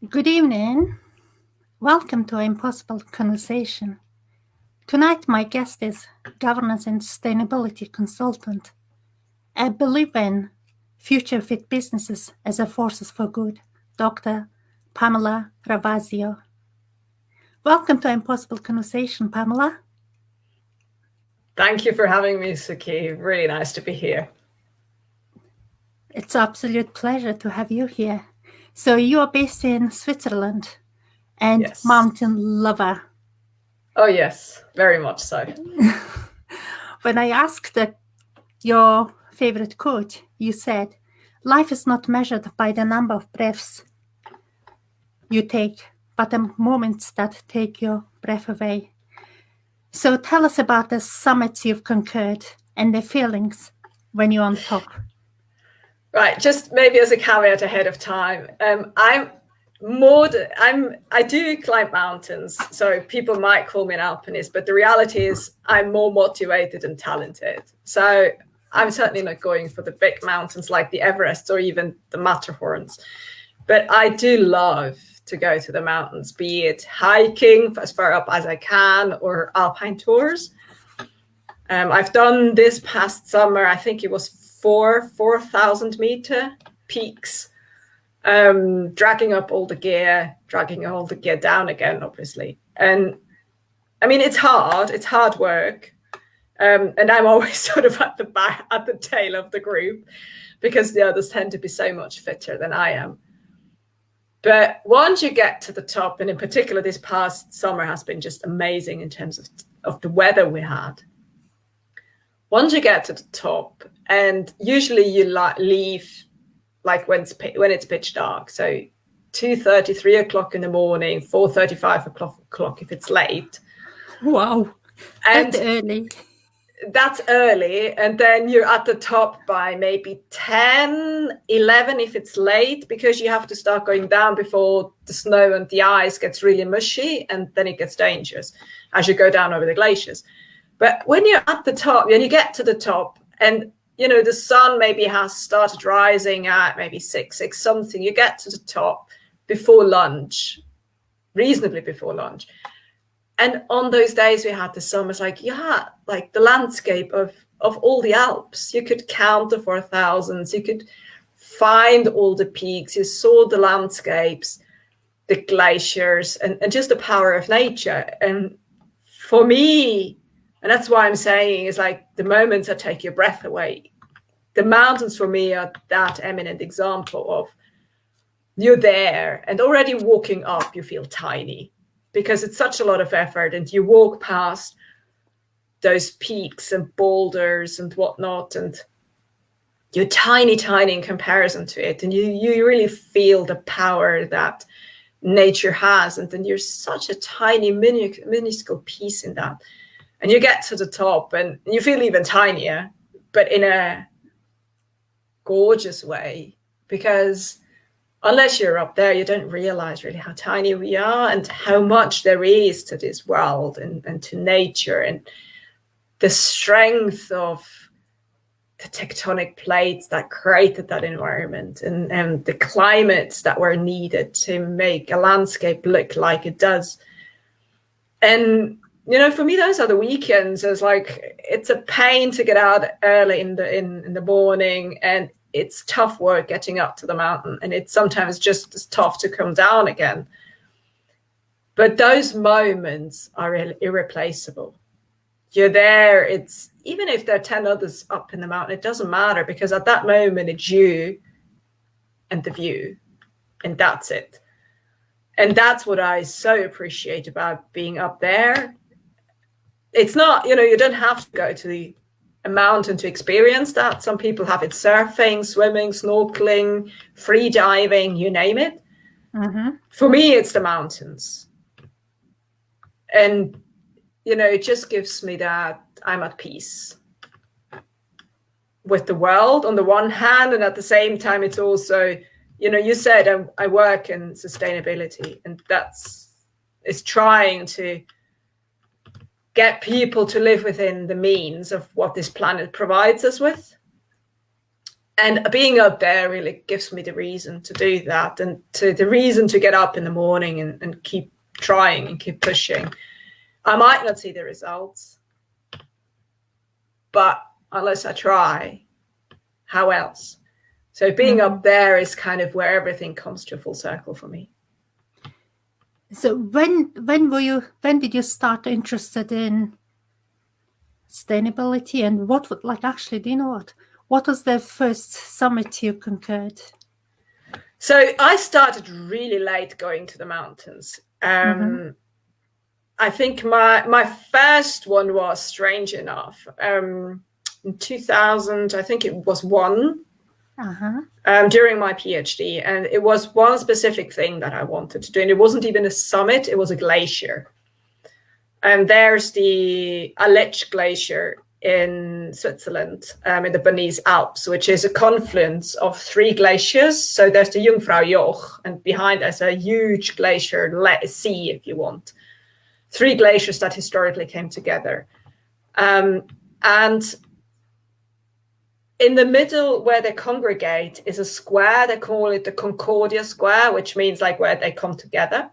Good evening. Welcome to I'mPossible conversation. Tonight, my guest is governance and sustainability consultant. I believe in future fit businesses as a forces for good, Dr. Pamela Ravasio. Welcome to I'mPossible conversation, Pamela. Thank you for having me, Suki. Really nice to be here. It's an absolute pleasure to have you here. So you are based in Switzerland and Yes. mountain lover. Oh, yes, very much so. When I asked your favorite quote, you said, "Life is not measured by the number of breaths you take, but the moments that take your breath away." So tell us about the summits you've conquered and the feelings when you're on top. Right, just maybe as a caveat ahead of time, I do climb mountains, so people might call me an alpinist, but the reality is I'm more motivated and talented. So I'm certainly not going for the big mountains like the Everest or even the Matterhorns, but I do love to go to the mountains, be it hiking as far up as I can or alpine tours. I've done this past summer, I think it was 4,000-meter peaks, dragging up all the gear, dragging all the gear down again, obviously. And I mean, it's hard work. And I'm always sort of at the tail of the group because the others tend to be so much fitter than I am. But once you get to the top, and in particular, this past summer has been just amazing in terms of the weather we had. Once you get to the top, and usually you leave like when it's pitch dark, so 2:30, 3 o'clock in the morning, 4:30, 5 o'clock if it's late. Wow, and that's early. That's early, and then you're at the top by maybe 10, 11 if it's late, because you have to start going down before the snow and the ice gets really mushy, and then it gets dangerous as you go down over the glaciers. But when you're at the top, when you get to the top, and the sun maybe has started rising at maybe 6 something, you get to the top before lunch, reasonably before lunch. And on those days we had the summer, it's like the landscape of all the Alps. You could count the 4,000s, you could find all the peaks, you saw the landscapes, the glaciers, and just the power of nature. And for me, and that's why I'm saying, is like the moments that take your breath away. The mountains for me are that eminent example of you're there, and already walking up, you feel tiny because it's such a lot of effort, and you walk past those peaks and boulders and whatnot, and you're tiny in comparison to it, and you really feel the power that nature has, and then you're such a tiny minuscule piece in that. And you get to the top and you feel even tinier, but in a gorgeous way, because unless you're up there, you don't realize really how tiny we are and how much there is to this world and to nature, and the strength of the tectonic plates that created that environment, and the climates that were needed to make a landscape look like it does. And for me, those are the weekends. It's a pain to get out early in the morning, and it's tough work getting up to the mountain, and it's sometimes just as tough to come down again. But those moments are irreplaceable. You're there. It's even if there are 10 others up in the mountain, it doesn't matter, because at that moment it's you and the view, and that's it. And that's what I so appreciate about being up there. It's not, you don't have to go to a mountain to experience that. Some people have it surfing, swimming, snorkeling, free diving, you name it. Mm-hmm. For me, it's the mountains. And, it just gives me that I'm at peace with the world on the one hand, and at the same time, it's also, you said I work in sustainability, and it's trying to get people to live within the means of what this planet provides us with. And being up there really gives me the reason to do that, and the reason to get up in the morning and keep trying and keep pushing. I might not see the results, but unless I try, how else? So being up there is kind of where everything comes to a full circle for me. So when did you start interested in sustainability, and what would, like, actually, do you know what was the first summit you conquered? So I started really late going to the mountains. I think my first one was, strange enough, in 2000, I think it was one, during my PhD. And it was one specific thing that I wanted to do. And it wasn't even a summit, it was a glacier. And there's the Aletsch Glacier in Switzerland, in the Bernese Alps, which is a confluence of 3 glaciers. So there's the Jungfraujoch, and behind there's a huge glacier, sea, if you want. 3 glaciers that historically came together. And in the middle where they congregate is a square. They call it the Concordia Square, which means like where they come together.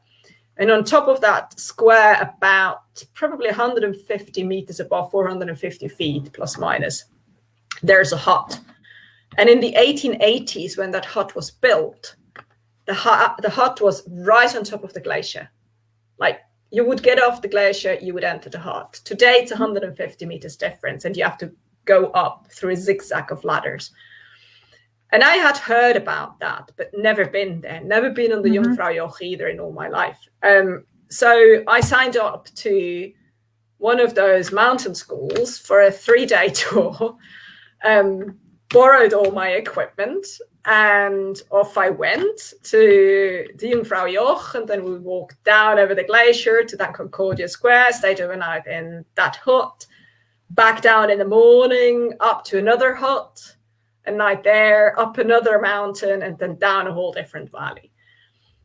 And on top of that square, about probably 150 meters above, 450 feet plus minus, there's a hut. And in the 1880s, when that hut was built, the hut was right on top of the glacier. Like, you would get off the glacier, you would enter the hut. Today, it's 150 meters difference, and you have to go up through a zigzag of ladders. And I had heard about that, but never been there, never been on the Jungfraujoch either in all my life. So I signed up to one of those mountain schools for a 3-day tour, borrowed all my equipment, and off I went to the Jungfraujoch, and then we walked down over the glacier to that Concordia Square, stayed overnight in that hut, back down in the morning, up to another hut, a night there, up another mountain, and then down a whole different valley.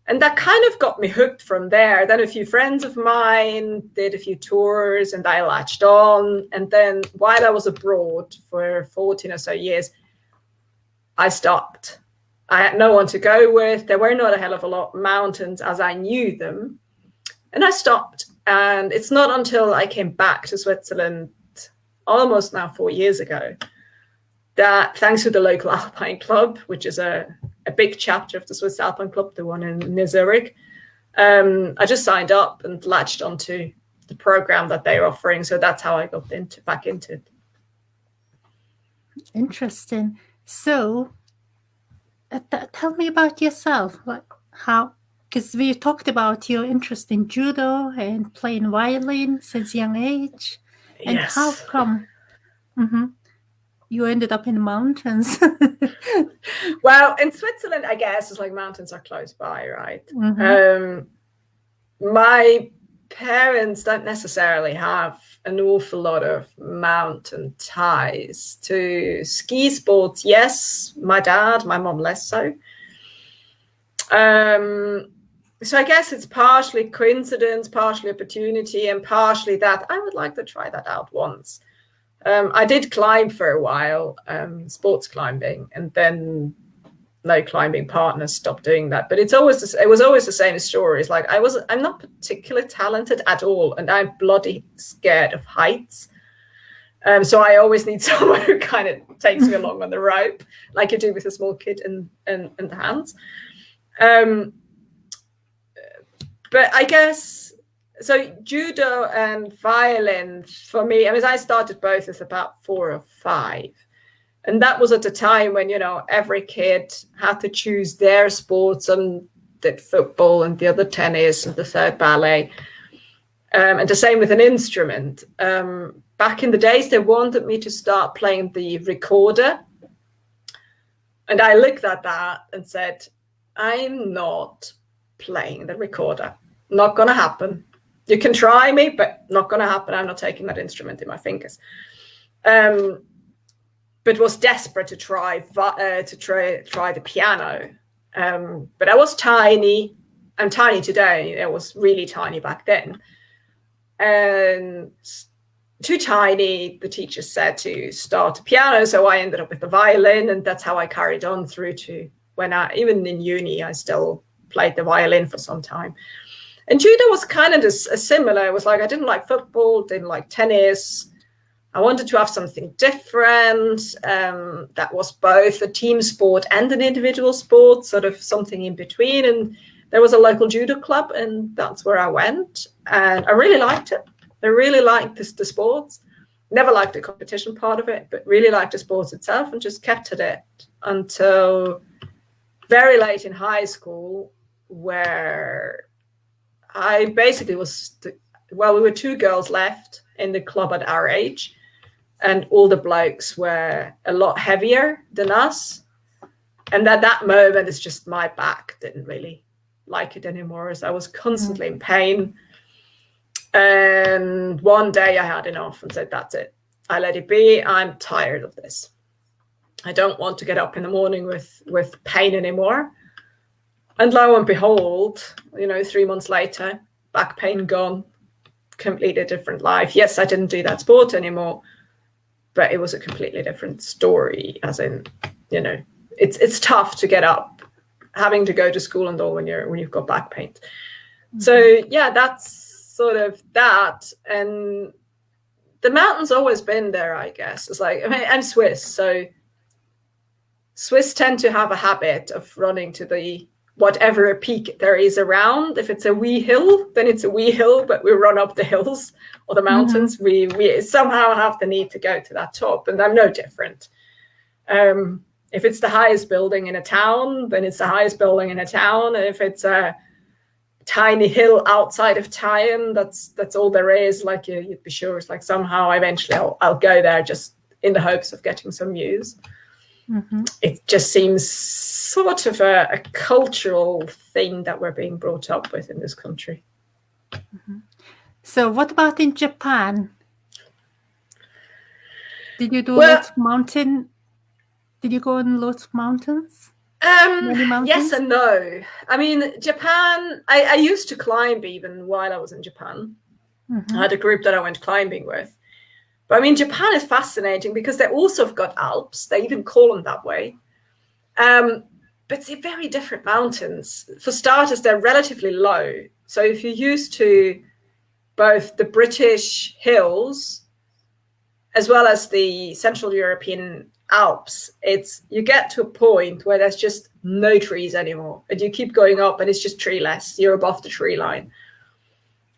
And that kind of got me hooked from there. Then a few friends of mine did a few tours, and I latched on. And then while I was abroad for 14 or so years, I stopped. I had no one to go with. There were not a hell of a lot of mountains as I knew them. And I stopped. And it's not until I came back to Switzerland almost now 4 years ago that, thanks to the local Alpine Club, which is a big chapter of the Swiss Alpine Club, the one near Zurich, I just signed up and latched onto the program that they're offering. So that's how I got back into it. Interesting. So tell me about yourself. Like, how, because we talked about your interest in judo and playing violin since young age. And yes. How come you ended up in the mountains? Well, in Switzerland, I guess it's like mountains are close by, right? My parents don't necessarily have an awful lot of mountain ties. To ski sports, yes, my dad, my mom less so. So I guess it's partially coincidence, partially opportunity, and partially that I would like to try that out once. I did climb for a while, sports climbing, and then no climbing partners stopped doing that. But it was always the same story. It's like I'm not particularly talented at all, and I'm bloody scared of heights. So I always need someone who kind of takes me along on the rope, like you do with a small kid in the hands. But I guess, so judo and violin for me, I mean, I started both as about 4 or 5. And that was at the time when, every kid had to choose their sports, and did football and the other tennis and the third ballet. And the same with an instrument. Back in the days, they wanted me to start playing the recorder. And I looked at that and said, I'm not playing the recorder. Not going to happen. You can try me, but not going to happen. I'm not taking that instrument in my fingers. But was desperate to try the piano. But I was tiny. I'm tiny today. I was really tiny back then. And too tiny. The teacher said to start piano, so I ended up with the violin, and that's how I carried on through to when even in uni, I still played the violin for some time. And judo was kind of similar. It was like I didn't like football, didn't like tennis. I wanted to have something different that was both a team sport and an individual sport, sort of something in between. And there was a local judo club, and that's where I went. And I really liked it. I really liked the sports. Never liked the competition part of it, but really liked the sports itself, and just kept at it until very late in high school, where I basically we were two girls left in the club at our age, and all the blokes were a lot heavier than us. And at that moment, it's just my back didn't really like it anymore, as I was constantly in pain. And one day I had enough and said, that's it. I let it be. I'm tired of this. I don't want to get up in the morning with pain anymore. And lo and behold, 3 months later, back pain gone, completely different life. Yes, I didn't do that sport anymore, but it was a completely different story, as in, it's tough to get up, having to go to school and all when you've got back pain. Mm-hmm. So yeah, that's sort of that. And the mountain's always been there, I guess. It's like, I'm Swiss, so Swiss tend to have a habit of running to the whatever peak there is around. If it's a wee hill, then it's a wee hill, but we run up the hills or the mountains. Mm-hmm. We somehow have the need to go to that top, and I'm no different. If it's the highest building in a town, then it's the highest building in a town. And if it's a tiny hill outside of town, that's all there is. Like you'd be sure it's like somehow eventually I'll go there, just in the hopes of getting some views. Mm-hmm. It just seems sort of a cultural thing that we're being brought up with in this country. Mm-hmm. So what about in Japan? Did you do lots of mountain? Did you go on lots of mountains? Yes and no. I mean, Japan, I used to climb even while I was in Japan. Mm-hmm. I had a group that I went climbing with. But I mean, Japan is fascinating because they also have got Alps. They even call them that way. But they're very different mountains. For starters, they're relatively low. So if you're used to both the British hills as well as the Central European Alps, you get to a point where there's just no trees anymore. And you keep going up and it's just treeless. You're above the tree line.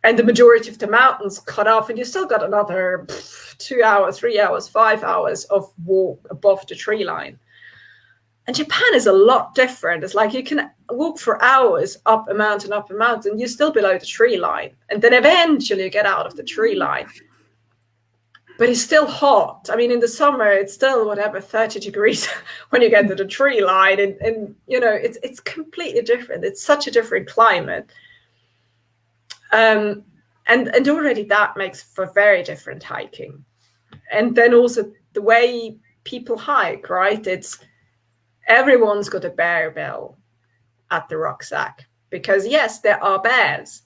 And the majority of the mountains cut off, and you still got another 2 hours, 3 hours, 5 hours of walk above the tree line. And Japan is a lot different. It's like you can walk for hours up a mountain, you're still below the tree line. And then eventually you get out of the tree line. But it's still hot. I mean, in the summer, it's still 30 degrees when you get to the tree line. And it's completely different. It's such a different climate. And already that makes for very different hiking. And then also the way people hike, right? Everyone's got a bear bell at the rucksack, because yes, there are bears.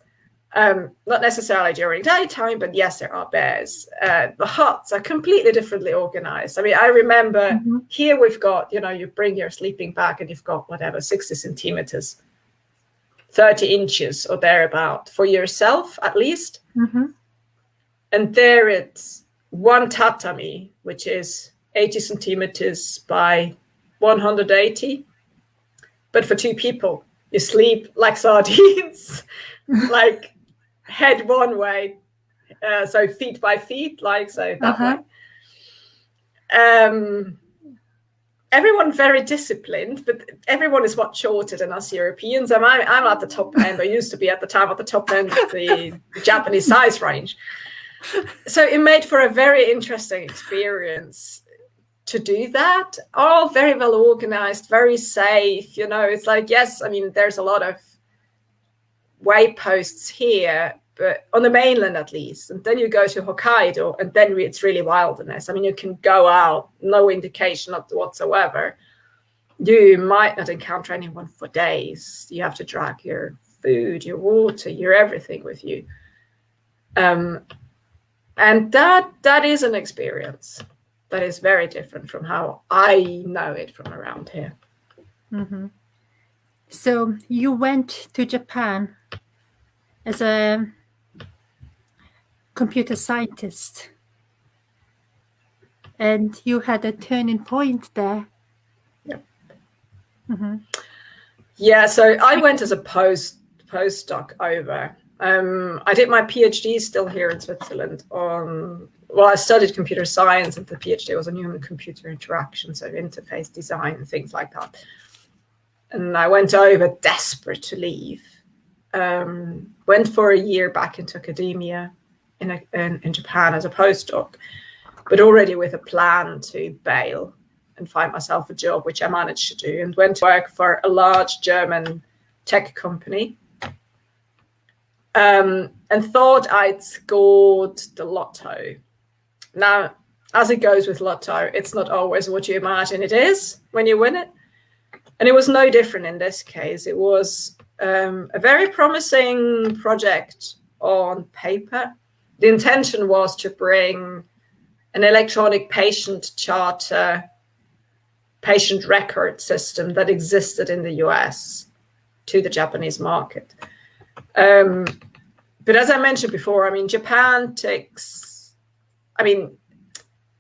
Not necessarily during daytime, but yes, there are bears. The huts are completely differently organized. I mean, I remember here we've got, you bring your sleeping bag and you've got 60 centimeters, 30 inches or thereabout for yourself at least. Mm-hmm. And there it's one tatami, which is 80 centimeters by 180. But for two people, you sleep like sardines, like head one way, so feet by feet, like so that way. Everyone very disciplined, but everyone is much shorter than us Europeans. I'm at the top end. I used to be at the time at the top end of the Japanese size range. So it made for a very interesting experience to do that. All very well organized, very safe. It's like, yes, I mean, there's a lot of wayposts here, but on the mainland at least. And then you go to Hokkaido, and then it's really wilderness. I mean, you can go out, no indication whatsoever. You might not encounter anyone for days. You have to drag your food, your water, your everything with you. And that is an experience that is very different from how I know it from around here. Mm-hmm. So you went to Japan as a computer scientist, and you had a turning point there. Yeah. Mm-hmm. Yeah, so I went as a postdoc over. I did my PhD still here in Switzerland I studied computer science, and the PhD was on human-computer interaction, so interface design and things like that. And I went over desperate to leave. Went for a year back into academia in Japan as a postdoc, but already with a plan to bail and find myself a job, which I managed to do, and went to work for a large German tech company. And thought I'd scored the lotto. Now, as it goes with lotto, it's not always what you imagine it is when you win it. And it was no different in this case. It was a very promising project on paper. The intention was to bring an electronic patient charter, patient record system that existed in the US to the Japanese market. But as I mentioned before, I mean, Japan takes, I mean,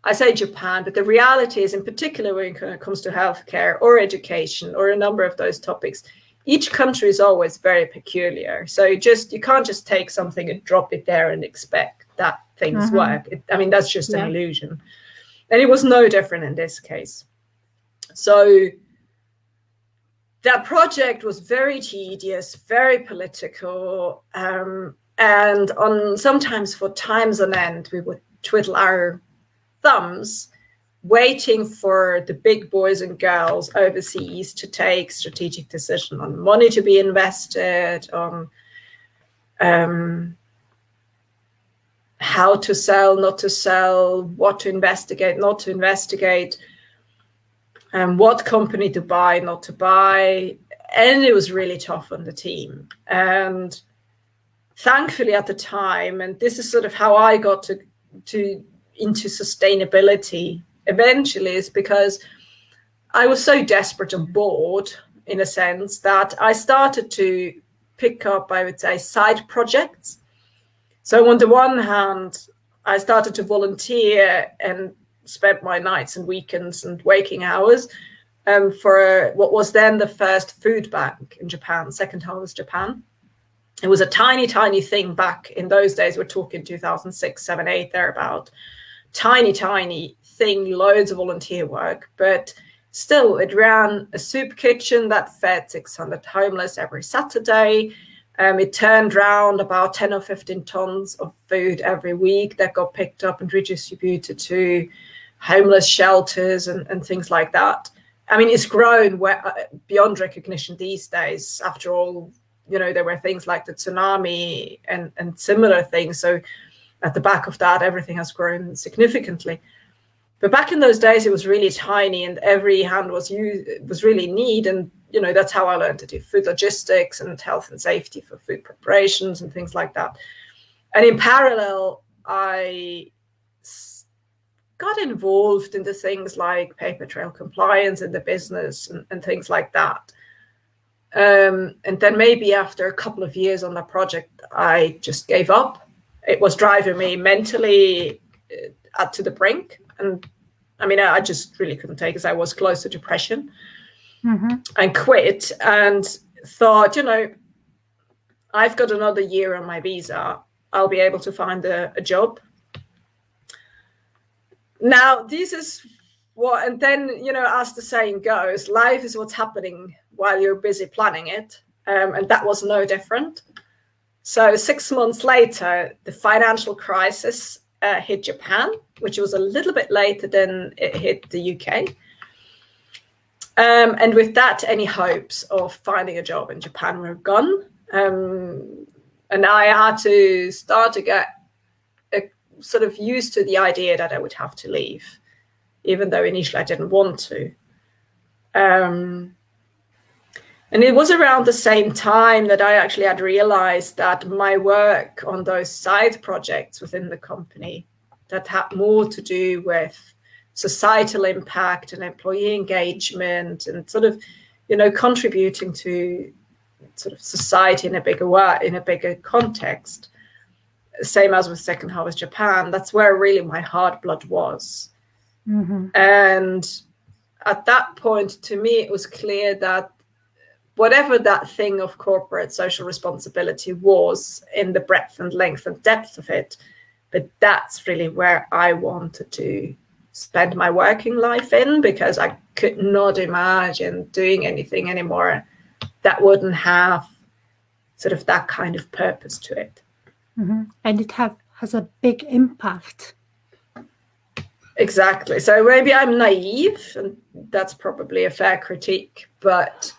I say Japan, but the reality is, in particular, when it comes to healthcare or education or a number of those topics, each country is always very peculiar. So you can't just take something and drop it there and expect that things work. That's just an illusion. And it was no different in this case. So that project was very tedious, very political, and sometimes for times on end, we would twiddle our thumbs waiting for the big boys and girls overseas to take strategic decision on money to be invested, on how to sell, not to sell, what to investigate, not to investigate, and what company to buy, not to buy. And it was really tough on the team. And thankfully at the time, and this is sort of how I got into sustainability eventually, is because I was so desperate and bored, in a sense, that I started to pick up, I would say, side projects. So on the one hand, I started to volunteer and spent my nights and weekends and waking hours for what was then the first food bank in Japan, Second Harvest Japan. It was a tiny, tiny thing back in those days. We're talking 2006, 7, 8, thereabout. Tiny, tiny thing, loads of volunteer work, but still it ran a soup kitchen that fed 600 homeless every Saturday. It turned around about 10 or 15 tons of food every week that got picked up and redistributed to homeless shelters and things like that. I mean, it's grown beyond recognition these days. After all, there were things like the tsunami and similar things. So at the back of that, everything has grown significantly. But back in those days, it was really tiny, and every hand was really neat. And that's how I learned to do food logistics and health and safety for food preparations and things like that. And in parallel, I got involved in the things like paper trail compliance in the business and things like that. And then maybe after a couple of years on that project, I just gave up. It was driving me mentally to the brink. And I just really couldn't take it. I was close to depression and quit and thought, I've got another year on my visa. I'll be able to find a job. Now, this is what, and then, as the saying goes, life is what's happening while you're busy planning it. And that was no different. So 6 months later, the financial crisis hit Japan, which was a little bit later than it hit the UK. And with that, any hopes of finding a job in Japan were gone. And I had to start to get sort of used to the idea that I would have to leave, even though initially I didn't want to. And it was around the same time that I actually had realized that my work on those side projects within the company that had more to do with societal impact and employee engagement and sort of, contributing to sort of society in a bigger way, in a bigger context, same as with Second Harvest Japan, that's where really my hard blood was. Mm-hmm. And at that point, to me, it was clear that whatever that thing of corporate social responsibility was in the breadth and length and depth of it, but that's really where I wanted to spend my working life in, because I could not imagine doing anything anymore that wouldn't have sort of that kind of purpose to it. Mm-hmm. And it has a big impact. Exactly. So maybe I'm naive, and that's probably a fair critique, but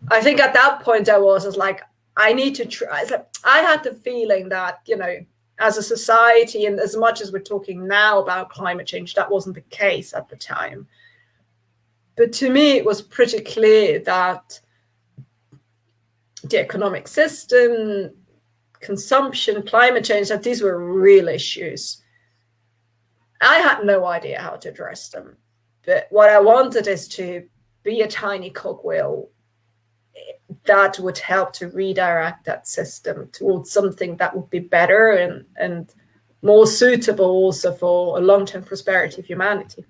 I think at that point I was like, I need to try. I had the feeling that, as a society, and as much as we're talking now about climate change, that wasn't the case at the time. But to me, it was pretty clear that the economic system, consumption, climate change, that these were real issues. I had no idea how to address them. But what I wanted is to be a tiny cogwheel that would help to redirect that system towards something that would be better and more suitable also for a long-term prosperity of humanity.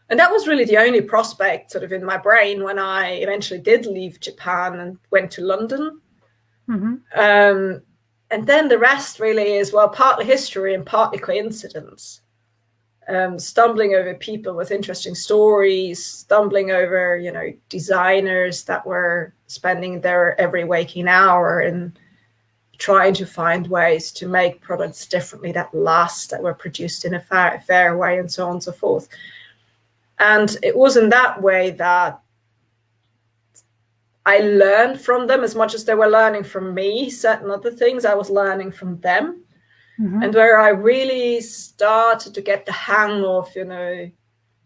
And that was really the only prospect sort of in my brain when I eventually did leave Japan and went to London. Mm-hmm. And then the rest really is, well, partly history and partly coincidence. Stumbling over people with interesting stories, stumbling over, designers that were spending their every waking hour in trying to find ways to make products differently that last, that were produced in a fair way, and so on and so forth. And it was in that way that I learned from them as much as they were learning from me. Certain other things I was learning from them. Mm-hmm. And where I really started to get the hang of,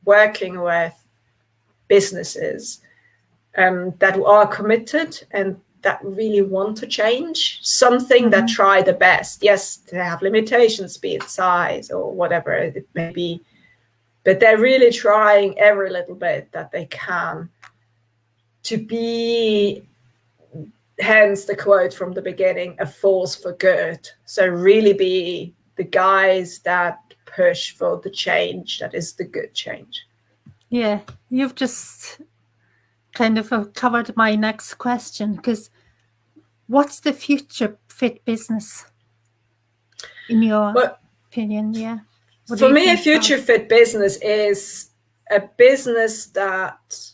working with businesses that are committed and that really want to change, something mm-hmm. that try the best. Yes, they have limitations, be it size or whatever it may be, but they're really trying every little bit that they can to be, hence the quote from the beginning, a force for good. So really be the guys that push for the change that is the good change. Yeah, you've just kind of covered my next question, because what's the future fit business in your opinion? Yeah. For me, a future fit business is a business that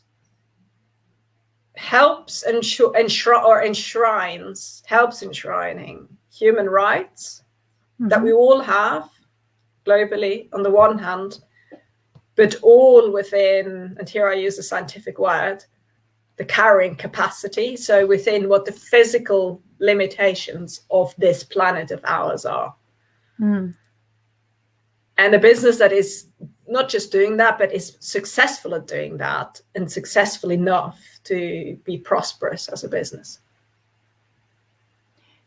helps enshrining human rights mm-hmm. that we all have globally on the one hand, but all within, and here I use a scientific word, the carrying capacity. So within what the physical limitations of this planet of ours are. Mm. And a business that is not just doing that, but is successful at doing that and successful enough to be prosperous as a business.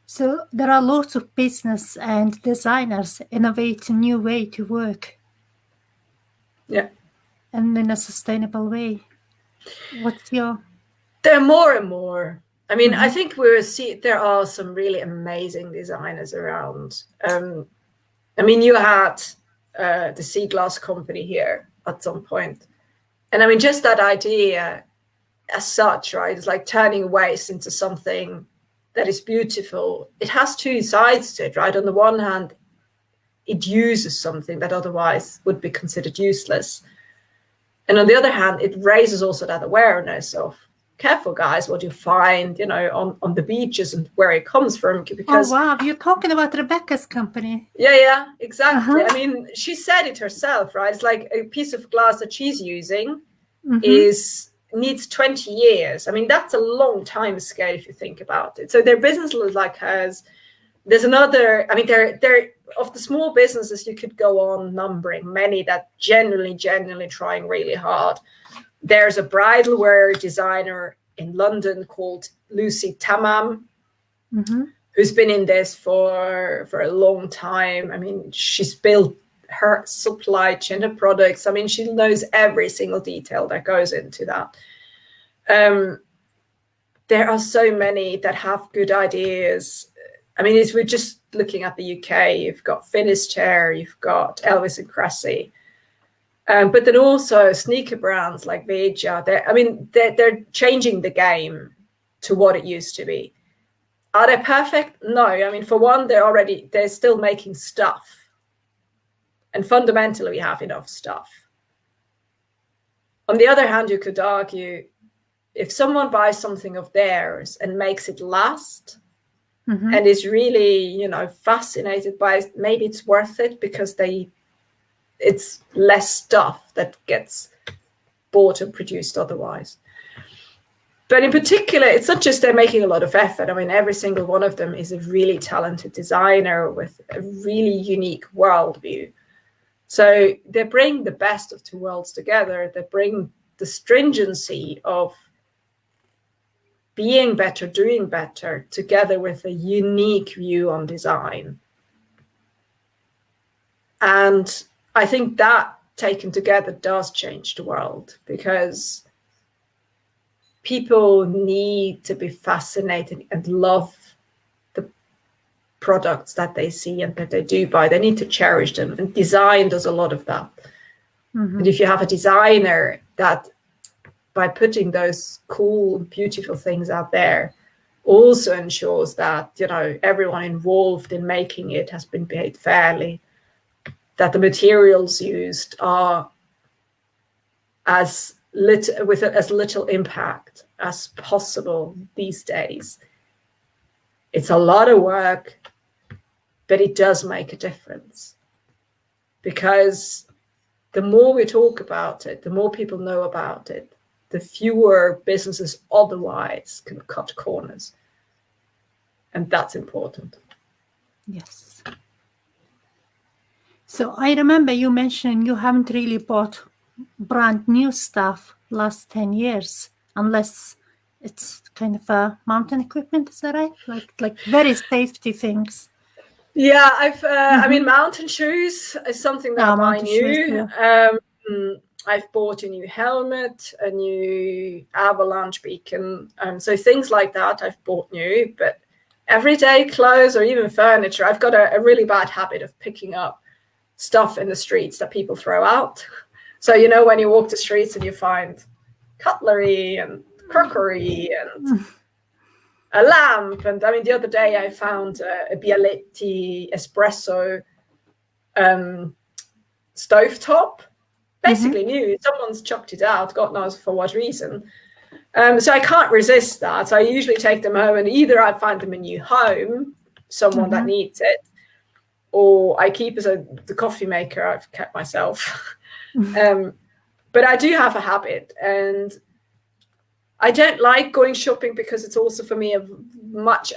So there are lots of business and designers innovate a new way to work. Yeah. And in a sustainable way. What's your... There are more and more. I mean, mm-hmm. I think there are some really amazing designers around. I mean, you had the Sea Glass company here at some point. And I mean, just that idea as such, right? It's like turning waste into something that is beautiful. It has two sides to it, right? On the one hand, it uses something that otherwise would be considered useless. And on the other hand, it raises also that awareness of, careful guys, what you find, on the beaches and where it comes from. Because, oh, wow, you're talking about Rebecca's company. Yeah, exactly. Uh-huh. I mean, she said it herself, right? It's like a piece of glass that she's using mm-hmm. needs 20 years. I mean, that's a long time scale if you think about it. So their business like hers. There's another, I mean, they're of the small businesses you could go on numbering, many that genuinely trying really hard. There's a bridal wear designer in London called Lucy Tamam, who's been in this for a long time. I mean, she's built her supply chain of products. I mean, she knows every single detail that goes into that. There are so many that have good ideas. I mean, if we're just looking at the UK, you've got Finisterre, you've got Elvis and Cressy. But then also sneaker brands like Veja, they're changing the game to what it used to be. Are they perfect? No. I mean, for one, they're still making stuff. And fundamentally, we have enough stuff. On the other hand, you could argue, if someone buys something of theirs and makes it last, and is really, fascinated by it, maybe it's worth it because it's less stuff that gets bought and produced otherwise. But in particular, it's not just they're making a lot of effort. I mean, every single one of them is a really talented designer with a really unique worldview. So they bring the best of two worlds together. They bring the stringency of being better, doing better, together with a unique view on design. And I think that taken together does change the world, because people need to be fascinated and love the products that they see and that they do buy. They need to cherish them, and design does a lot of that. And if you have a designer that, by putting those cool, beautiful things out there, also ensures that, everyone involved in making it has been paid fairly, that the materials used are with as little impact as possible these days. It's a lot of work, but it does make a difference, because the more we talk about it, the more people know about it, the fewer businesses otherwise can cut corners. And that's important. Yes. So I remember you mentioning you haven't really bought brand new stuff last 10 years, unless it's kind of a mountain equipment, is that right? Like very safety things. Yeah, I mean, mountain shoes is something that I buy new. I've bought a new helmet, a new avalanche beacon. So things like that I've bought new, but everyday clothes or even furniture, I've got a really bad habit of picking up stuff in the streets that people throw out. So, when you walk the streets and you find cutlery and crockery and a lamp. And I mean, the other day I found a Bialetti espresso stovetop, basically new. Someone's chucked it out, God knows for what reason. So I can't resist that. So I usually take them home, and either I find them a new home, someone that needs it, or I keep as the coffee maker I've kept myself. But I do have a habit, and I don't like going shopping because it's also for me a much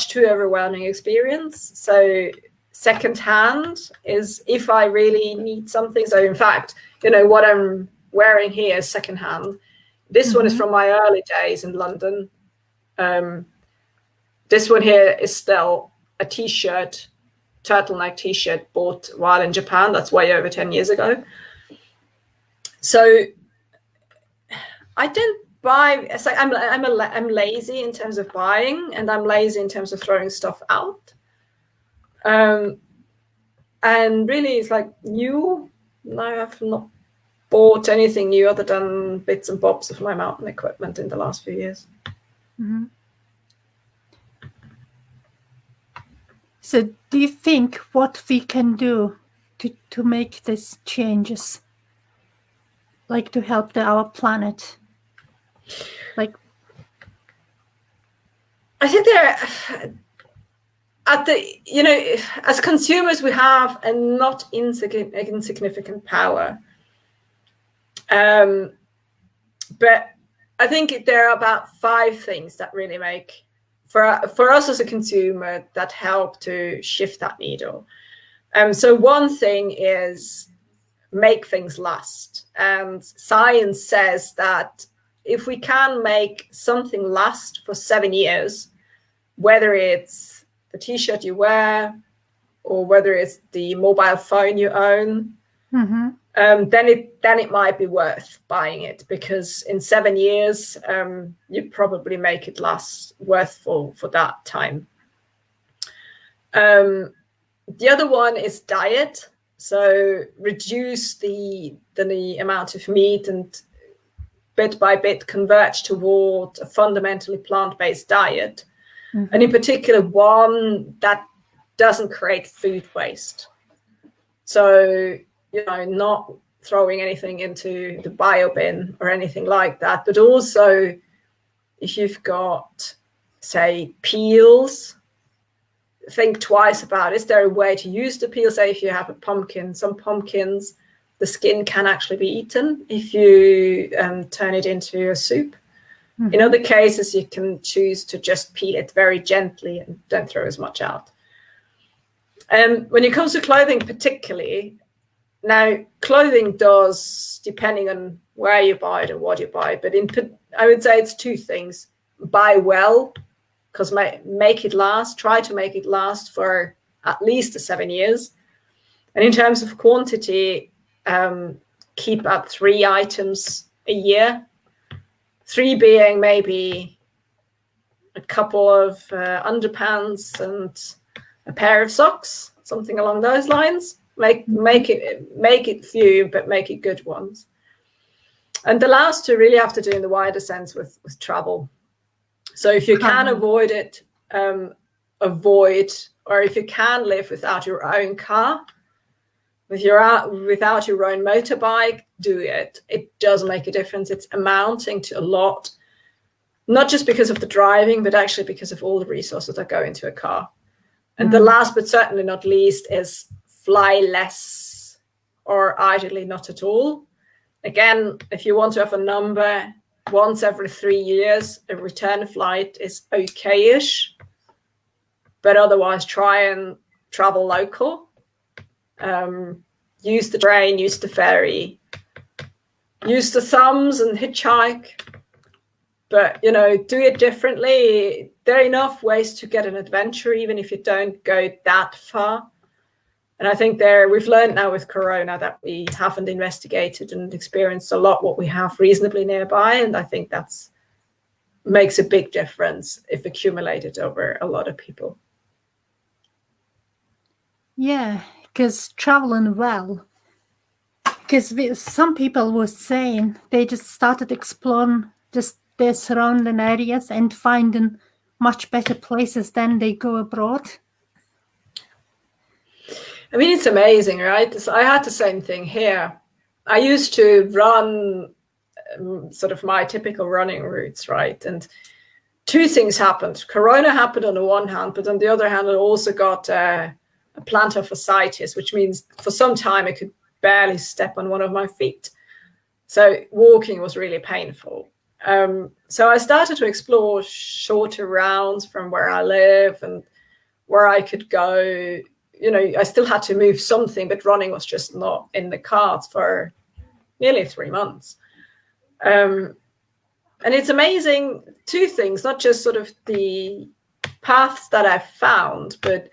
too overwhelming experience. So secondhand is if I really need something. So in fact, what I'm wearing here is secondhand. This one is from my early days in London. This one here is still a t-shirt, turtleneck t-shirt bought while in Japan. That's way over 10 years ago. So I don't buy. It's like I'm lazy in terms of buying, and I'm lazy in terms of throwing stuff out. And really, it's like new. No, I've not bought anything new other than bits and bobs of my mountain equipment in the last few years. So do you think what we can do to make these changes, like to help our planet? Like, I think as consumers, we have a not insignificant power. But I think there are about 5 things that really make, for us as a consumer, that help to shift that needle. So one thing is make things last. And science says that if we can make something last for 7 years, whether it's the t-shirt you wear or whether it's the mobile phone you own, then it might be worth buying it, because in 7 years you probably make it last worth for that time. The other one is diet. So reduce the amount of meat and bit by bit convert toward a fundamentally plant-based diet. And in particular, one that doesn't create food waste. So, not throwing anything into the bio bin or anything like that, but also if you've got, say, peels, think twice about, is there a way to use the peel? Say if you have a pumpkin, some pumpkins, the skin can actually be eaten if you turn it into a soup. In other cases, you can choose to just peel it very gently and don't throw as much out. When it comes to clothing particularly, now clothing does, depending on where you buy it and what you buy, but I would say it's two things. Buy well, because make it last, try to make it last for at least 7 years. And in terms of quantity, keep up 3 items a year. 3 being maybe a couple of underpants and a pair of socks, something along those lines. Make it few, but make it good ones. And the last two really have to do in the wider sense with travel. So if you can avoid it, avoid, or if you can live without your own car, without your own motorbike, do it. It does make a difference. It's amounting to a lot, not just because of the driving, but actually because of all the resources that go into a car. And the last, but certainly not least, is fly less, or ideally not at all. Again, if you want to have a number, once every 3 years, a return flight is okay-ish, but otherwise try and travel local. Use the train, use the ferry, use the thumbs and hitchhike, but do it differently. There are enough ways to get an adventure, even if you don't go that far. And I think we've learned now with Corona that we haven't investigated and experienced a lot what we have reasonably nearby, and I think that's makes a big difference if accumulated over a lot of people. Yeah, because traveling well, because some people were saying they just started exploring just their surrounding areas and finding much better places than they go abroad. I mean, it's amazing, right? I had the same thing here. I used to run sort of my typical running routes, right? And 2 things happened. Corona happened on the one hand, but on the other hand, I also got a plantar fasciitis, which means for some time I could barely step on one of my feet. So walking was really painful. So I started to explore shorter rounds from where I live and where I could go. I still had to move something, but running was just not in the cards for nearly 3 months. And it's amazing, 2 things, not just sort of the paths that I've found, but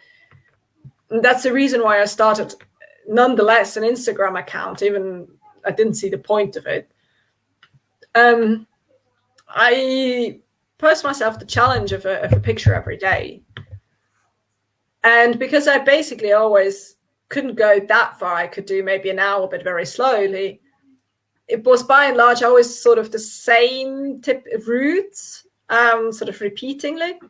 that's the reason why I started, nonetheless, an Instagram account, even I didn't see the point of it. I posed myself the challenge of a picture every day. And because I basically always couldn't go that far, I could do maybe an hour, but very slowly. It was by and large always sort of the same type of routes, sort of repeatingly.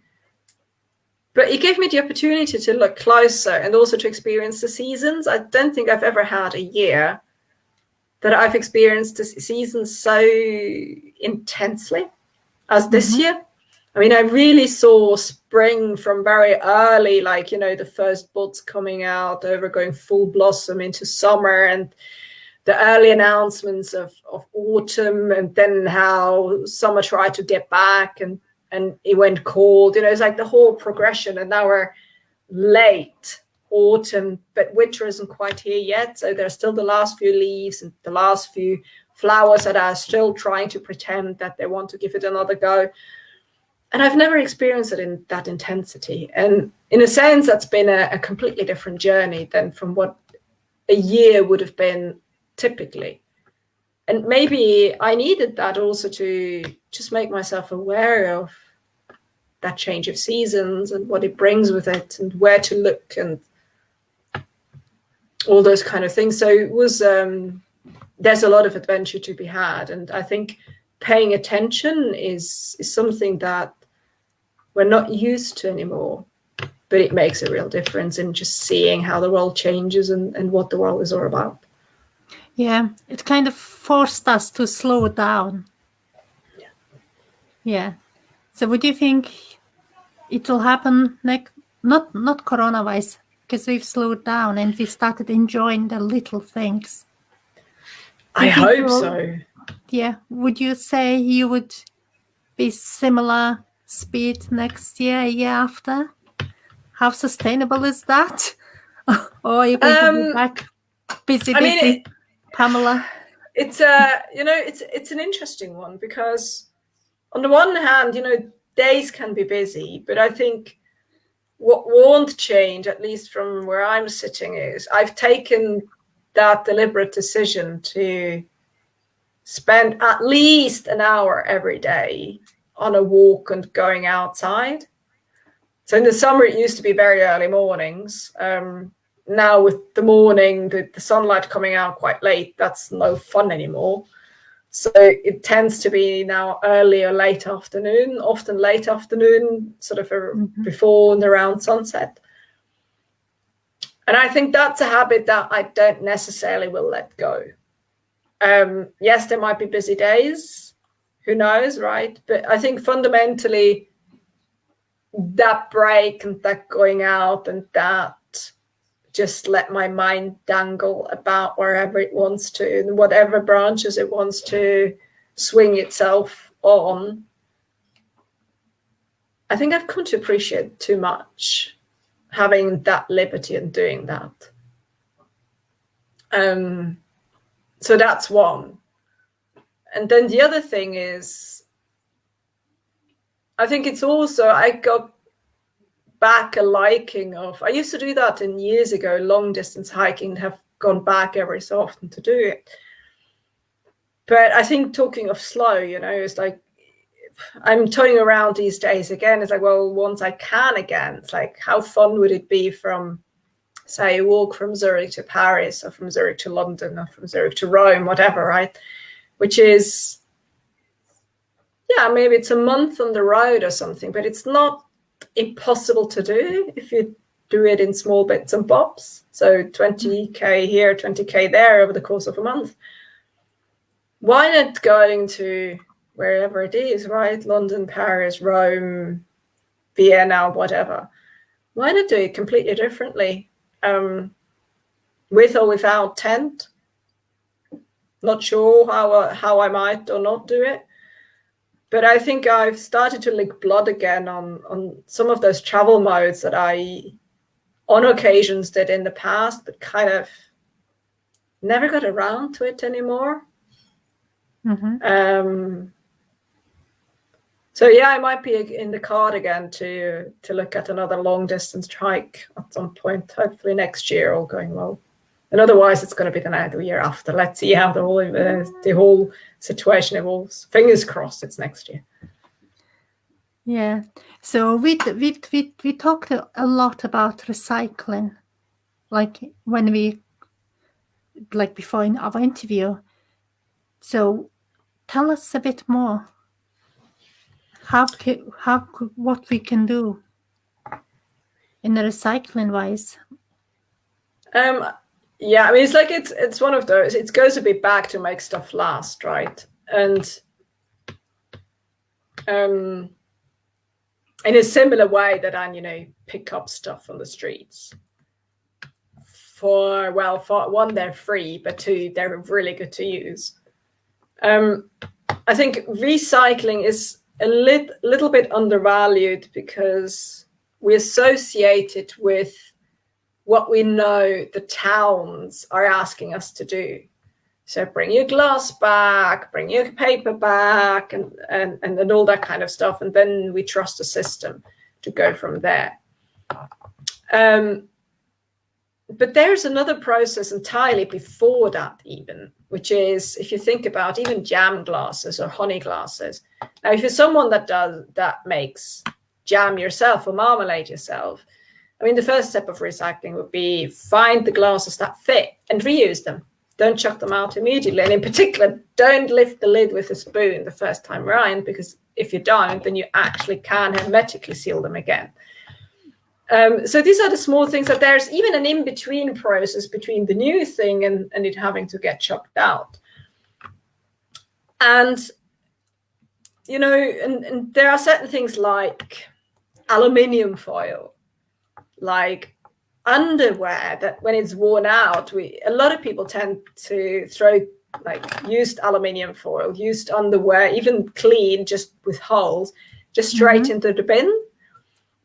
But it gave me the opportunity to look closer and also to experience the seasons. I don't think I've ever had a year that I've experienced the seasons so intensely as this year. I mean, I really saw spring from very early, like, the first buds coming out over going full blossom into summer, and the early announcements of autumn, and then how summer tried to get back and it went cold. It's like the whole progression, and now we're late autumn, but winter isn't quite here yet. So there's still the last few leaves and the last few flowers that are still trying to pretend that they want to give it another go. And I've never experienced it in that intensity. And in a sense, that's been a completely different journey than from what a year would have been typically. And maybe I needed that also to just make myself aware of that change of seasons and what it brings with it and where to look and all those kind of things. So it was, there's a lot of adventure to be had. And I think paying attention is something that we're not used to anymore, but it makes a real difference in just seeing how the world changes and what the world is all about. Yeah, it kind of forced us to slow down. Yeah. So would you think it will happen next, not corona-wise, because we've slowed down and we started enjoying the little things? I hope so. Yeah. Would you say you would be similar speed next year, a year after? How sustainable is that? Or are you going to be back busy, Pamela? It's it's an interesting one, because on the one hand, days can be busy, but I think what won't change, at least from where I'm sitting, is I've taken that deliberate decision to spend at least an hour every day on a walk and going outside. So in the summer, it used to be very early mornings. Now with the morning, the sunlight coming out quite late, that's no fun anymore. So it tends to be now early or late afternoon, often late afternoon, sort of before and around sunset. And I think that's a habit that I don't necessarily will let go. Yes, there might be busy days, who knows, right? But I think fundamentally that break and that going out and that just let my mind dangle about wherever it wants to and whatever branches it wants to swing itself on. I think I've come to appreciate too much having that liberty and doing that. So that's one. And then the other thing is, I think it's also, I got back a liking of, I used to do that years ago, long distance hiking, and have gone back every so often to do it. But I think talking of slow, it's like, I'm toying around these days again. It's like, well, once I can again, it's like, how fun would it be from, say, a walk from Zurich to Paris, or from Zurich to London, or from Zurich to Rome, whatever, right? Which is, yeah, maybe it's a month on the road or something, but it's not impossible to do if you do it in small bits and bobs. So 20k here, 20k there over the course of a month. Why not going to wherever it is, right? London, Paris, Rome, Vienna, whatever. Why not do it completely differently? With or without tent. Not sure how I might or not do it. But I think I've started to lick blood again on some of those travel modes that I, on occasions, did in the past, but kind of never got around to it anymore. So yeah, I might be in the card again to look at another long distance hike at some point, hopefully next year, all going well. And otherwise, it's going to be the year after. Let's see how the whole situation evolves. Fingers crossed, it's next year. Yeah. So we talked a lot about recycling, like before in our interview. So tell us a bit more. What we can do in the recycling wise. Yeah, I mean, it's like it's one of those. It goes a bit back to make stuff last, right? And in a similar way that I, pick up stuff on the streets. For one, they're free, but two, they're really good to use. I think recycling is a little bit undervalued because we associate it with what we know the towns are asking us to do. So bring your glass back, bring your paper back, and all that kind of stuff. And then we trust the system to go from there. But there's another process entirely before that even, which is, if you think about even jam glasses or honey glasses. Now, if you're someone that makes jam yourself or marmalade yourself, I mean, the first step of recycling would be find the glasses that fit and reuse them. Don't chuck them out immediately. And in particular, don't lift the lid with a spoon the first time around, because if you don't, then you actually can hermetically seal them again. So these are the small things, that there's even an in-between process between the new thing and it having to get chucked out. And, you know, and there are certain things like aluminium foil, like underwear, that when it's worn out, a lot of people tend to throw like used aluminium foil, used underwear, even clean, just with holes, just straight into the bin.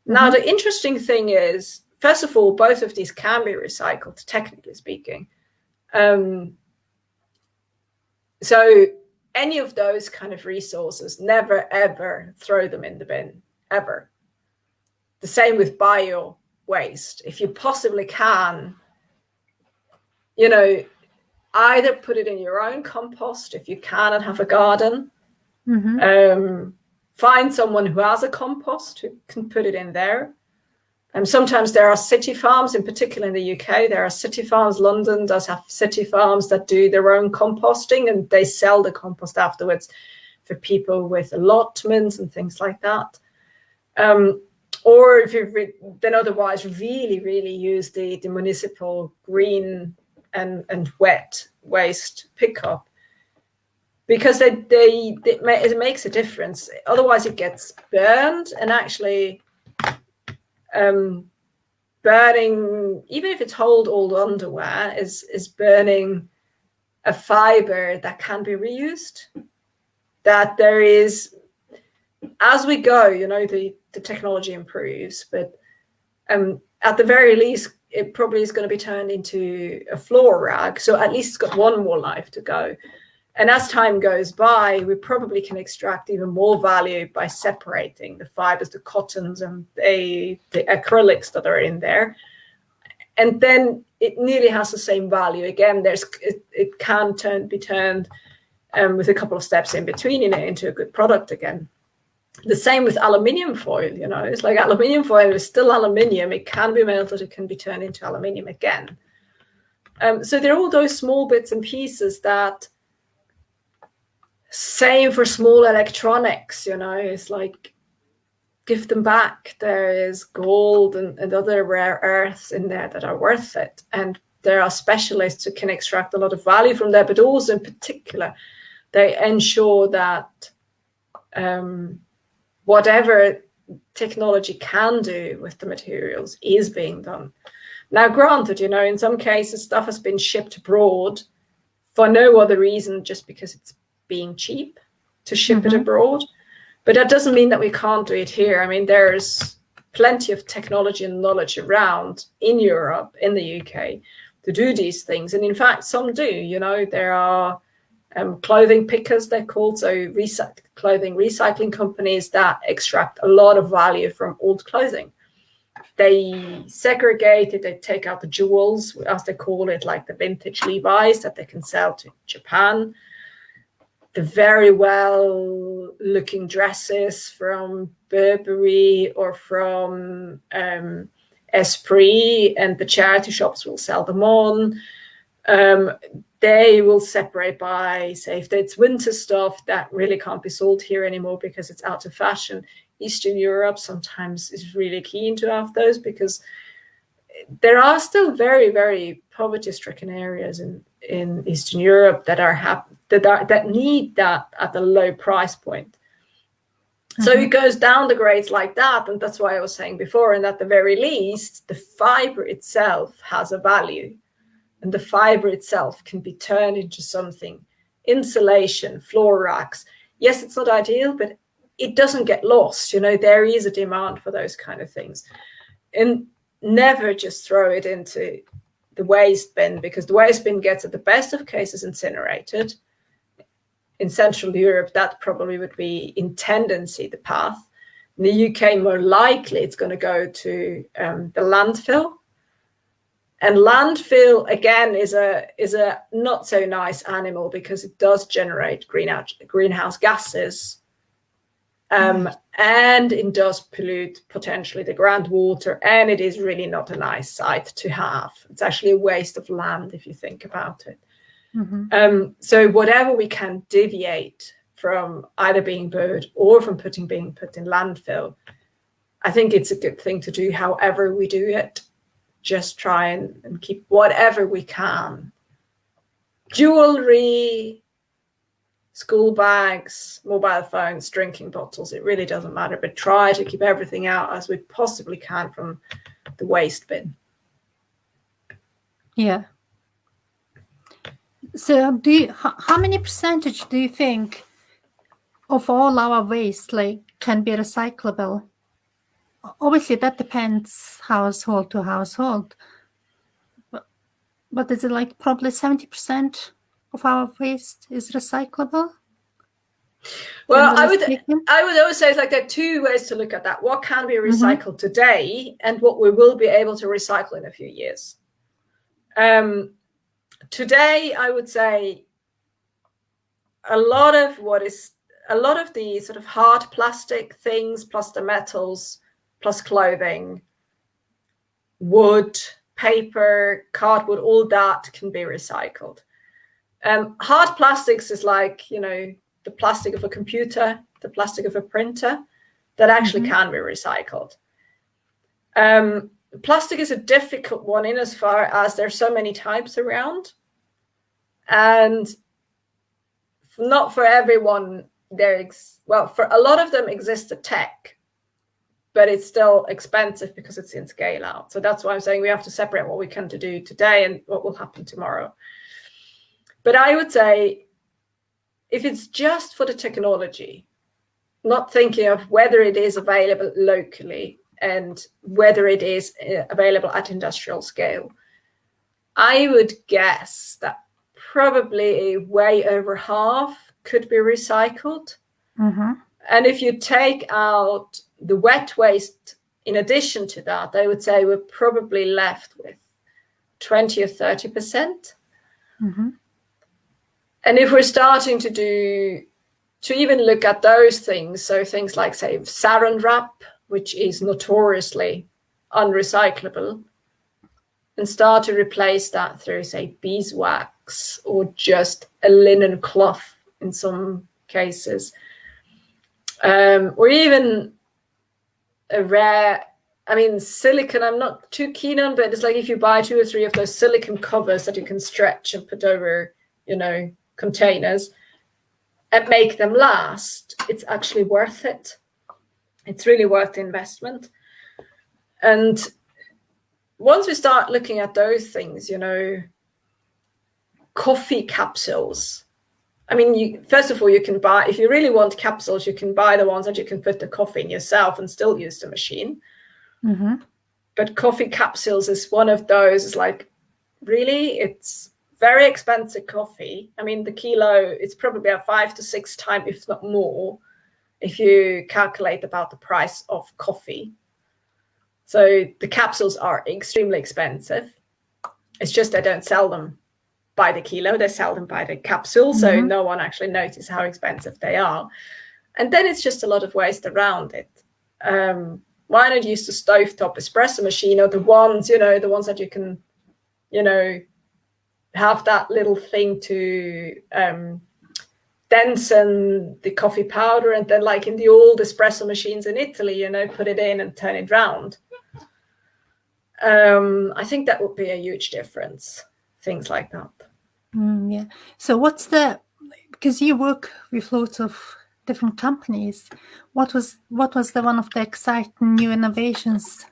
Now, the interesting thing is, first of all, both of these can be recycled, technically speaking. So any of those kind of resources, never, ever throw them in the bin, ever. The same with bio waste. If you possibly can, you know, either put it in your own compost if you can and have a garden. Find someone who has a compost who can put it in there. And sometimes there are city farms, in particular in the UK, there are city farms. London does have city farms that do their own composting, and they sell the compost afterwards for people with allotments and things like that. Or if you then otherwise really, really use the municipal green and wet waste pickup, because it makes a difference. Otherwise it gets burned, and actually burning, even if it's old underwear, is burning a fiber that can be reused. That there is, as we go, you know, the technology improves, but at the very least, it probably is going to be turned into a floor rag. So at least it's got one more life to go. And as time goes by, we probably can extract even more value by separating the fibers, the cottons, and the acrylics that are in there. And then it nearly has the same value. Again, it can be turned with a couple of steps in between, you know, into a good product again. The same with aluminium foil, you know, it's like aluminium foil is still aluminium. It can be melted, it can be turned into aluminium again. So there are all those small bits and pieces that, same for small electronics, you know, it's like, give them back. There is gold and other rare earths in there that are worth it. And there are specialists who can extract a lot of value from there, but also in particular, they ensure that whatever technology can do with the materials is being done. Now, granted, you know, in some cases, stuff has been shipped abroad for no other reason, just because it's being cheap to ship it abroad. But that doesn't mean that we can't do it here. I mean, there's plenty of technology and knowledge around in Europe, in the UK, to do these things. And in fact, some do, you know, there are clothing pickers, they're called, so clothing recycling companies that extract a lot of value from old clothing. They segregate it, they take out the jewels, as they call it, like the vintage Levi's that they can sell to Japan. The very well looking dresses from Burberry or from Esprit, and the charity shops will sell them on. They will separate by, say, if it's winter stuff that really can't be sold here anymore because it's out of fashion. Eastern Europe sometimes is really keen to have those, because there are still very, very poverty-stricken areas in Eastern Europe that need that at a low price point. So it goes down the grades like that, and that's why I was saying before, and at the very least, the fiber itself has a value. And the fiber itself can be turned into something. Insulation, floor racks. Yes, it's not ideal, but it doesn't get lost. You know, there is a demand for those kind of things. And never just throw it into the waste bin, because the waste bin gets, at the best of cases, incinerated. In Central Europe, that probably would be in tendency the path. In the UK, more likely it's going to go to the landfill. And landfill, again, is a not so nice animal, because it does generate greenhouse gases. And it does pollute potentially the groundwater, and it is really not a nice site to have. It's actually a waste of land if you think about it. So whatever we can deviate from either being burned or from being put in landfill, I think it's a good thing to do. However we do it, just try and keep whatever we can. Jewelry, school bags, mobile phones, drinking bottles, it really doesn't matter, but try to keep everything out as we possibly can from the waste bin. Yeah. So how many percentage do you think of all our waste can be recyclable? Obviously that depends household to household, but is it probably 70% of our waste is recyclable? Well, I would always say it's there are two ways to look at that. What can be recycled today, and what we will be able to recycle in a few years. Today, I would say a lot of the sort of hard plastic things, plus the metals, plus clothing, wood, paper, cardboard, all that can be recycled. Hard plastics is the plastic of a computer, the plastic of a printer, that actually can be recycled. Plastic is a difficult one in as far as there's so many types around, and not for everyone for a lot of them exists the tech, but it's still expensive because it's in scale out. So that's why I'm saying we have to separate what we can do today and what will happen tomorrow. But I would say, if it's just for the technology, not thinking of whether it is available locally and whether it is available at industrial scale, I would guess that probably way over half could be recycled. And if you take out the wet waste in addition to that, I would say we're probably left with 20 or 30%. And if we're starting to even look at those things, so things like, say, saran wrap, which is notoriously unrecyclable, and start to replace that through, say, beeswax or just a linen cloth in some cases, or even a rare, silicone I'm not too keen on, but it's if you buy 2 or 3 of those silicone covers that you can stretch and put over, containers and make them last, it's actually worth it. It's really worth the investment. And once we start looking at those things, coffee capsules. First of all, you can buy, if you really want capsules, you can buy the ones that you can put the coffee in yourself and still use the machine. But coffee capsules is one of those, it's really, it's very expensive coffee. The kilo, it's probably about 5 to 6 times, if not more, if you calculate about the price of coffee. So the capsules are extremely expensive. It's just they don't sell them by the kilo, they sell them by the capsule. So no one actually notices how expensive they are. And then it's just a lot of waste around it. Why not use the stovetop espresso machine, or the ones that you can, have that little thing to densen the coffee powder, and then in the old espresso machines in Italy, put it in and turn it round. I think that would be a huge difference, things like that. Yeah. So because you work with lots of different companies, what was the one of the exciting new innovations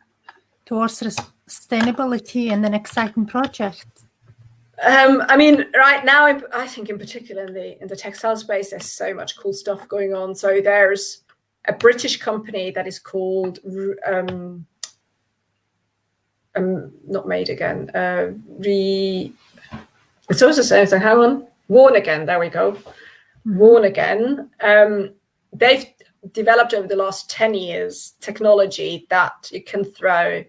towards sustainability and an exciting project? Right now, I think in particular in the textile space, there's so much cool stuff going on. So there's a British company that is called not made again. It's also saying, hang on, worn again. There we go. Worn again. They've developed over the last 10 years technology that you can throw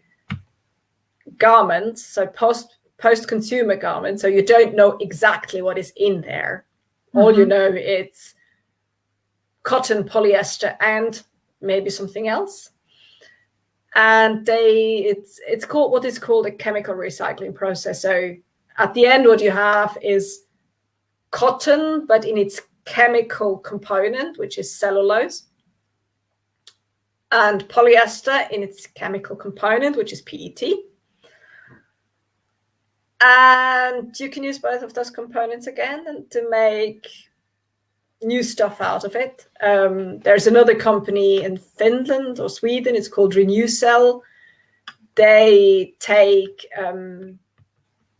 garments, so post-consumer garments, so you don't know exactly what is in there. All you know, it's cotton, polyester, and maybe something else. And it's called what is called a chemical recycling process. So at the end, what you have is cotton, but in its chemical component, which is cellulose, and polyester in its chemical component, which is PET. And you can use both of those components again and to make new stuff out of it. There's another company in Finland or Sweden, it's called Renewcell. They take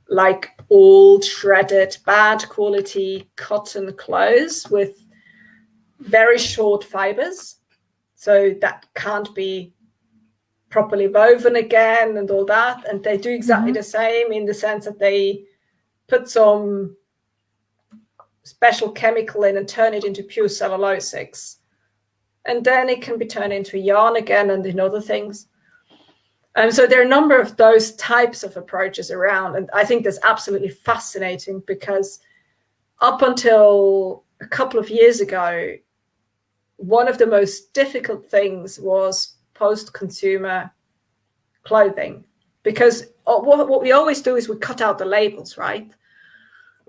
like old, shredded, bad quality cotton clothes with very short fibers, so that can't be properly woven again and all that. And they do exactly the same in the sense that they put some special chemical in and turn it into pure cellulosics. And then it can be turned into yarn again and in other things. So there are a number of those types of approaches around. And I think that's absolutely fascinating because up until a couple of years ago, one of the most difficult things was post-consumer clothing, because what we always do is we cut out the labels, right?